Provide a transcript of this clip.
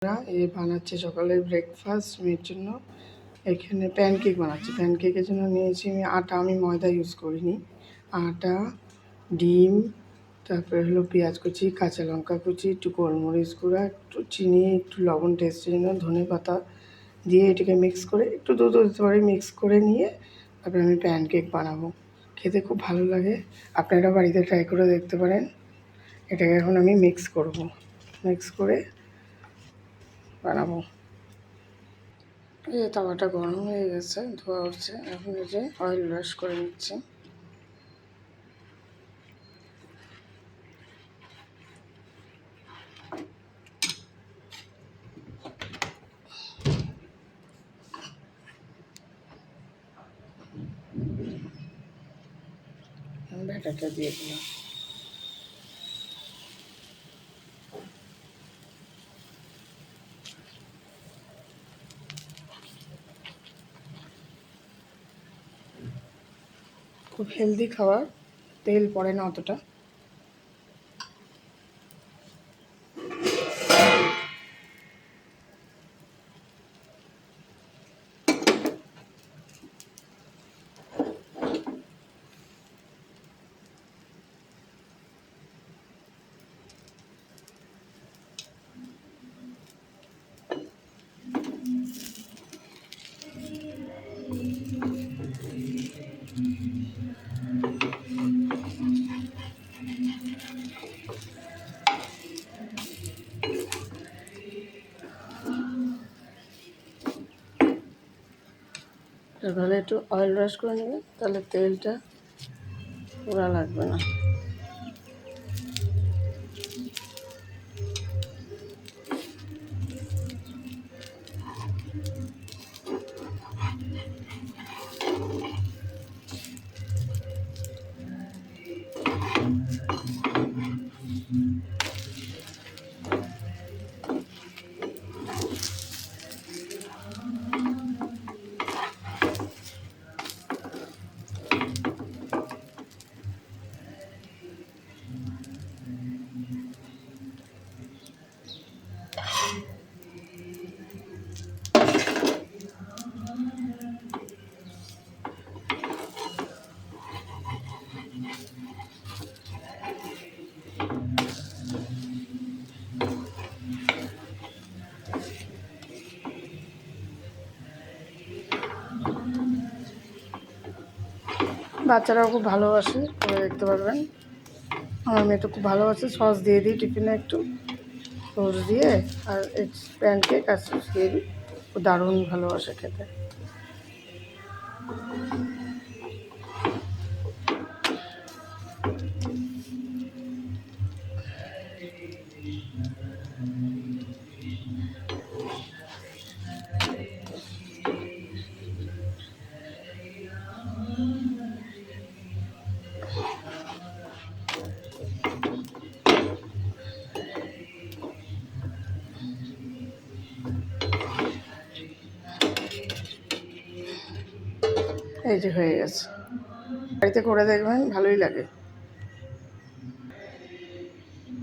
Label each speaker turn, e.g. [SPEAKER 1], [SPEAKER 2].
[SPEAKER 1] এই বানাচ্ছি সকালের ব্রেকফাস্ট মেয়ের জন্য। এখানে প্যানকেক বানাচ্ছি। প্যানকেকের জন্য নিয়েছি আমি আটা, আমি ময়দা ইউজ করিনি। আটা, ডিম, তারপরে হলো পেঁয়াজ কুচি, কাঁচা লঙ্কা কুচি, একটু গোলমরিচ গুঁড়া, একটু চিনি, একটু লবণ টেস্টের জন্য, ধনে পাতা দিয়ে এটাকে মিক্স করে, একটু দুধ দিতে পারি, মিক্স করে নিয়ে তারপরে আমি প্যানকেক বানাবো। খেতে খুব ভালো লাগে, আপনারা বাড়িতে ট্রাই করে দেখতে পারেন। এটাকে এখন আমি মিক্স করব, মিক্স করে বানাবো। এই তাওয়াটা গরম হয়ে গেছে, ধোয়া উঠছে। এখন এই যে অয়েল ব্রাশ করে নিচ্ছি। ব্যাটারটা দিয়ে দিলাম। খুব হেলদি খাবার, তেল পড়ে না অতটা। তাহলে একটু অয়েল ব্রাশ করে নেবে, তাহলে তেলটা পুরা লাগবে না। বাচ্চারাও খুব ভালোবাসে, করে দেখতে পারবেন। আমার মেয়ে তো খুব ভালোবাসে। সস দিয়ে দিই টিফিনে, একটু সস দিয়ে, আর প্যানকেক আর সস দিয়ে দিই। দারুণ ভালোবাসে খেতে। এই যে হয়ে গেছে। বাড়িতে করে দেখবেন, ভালোই লাগে।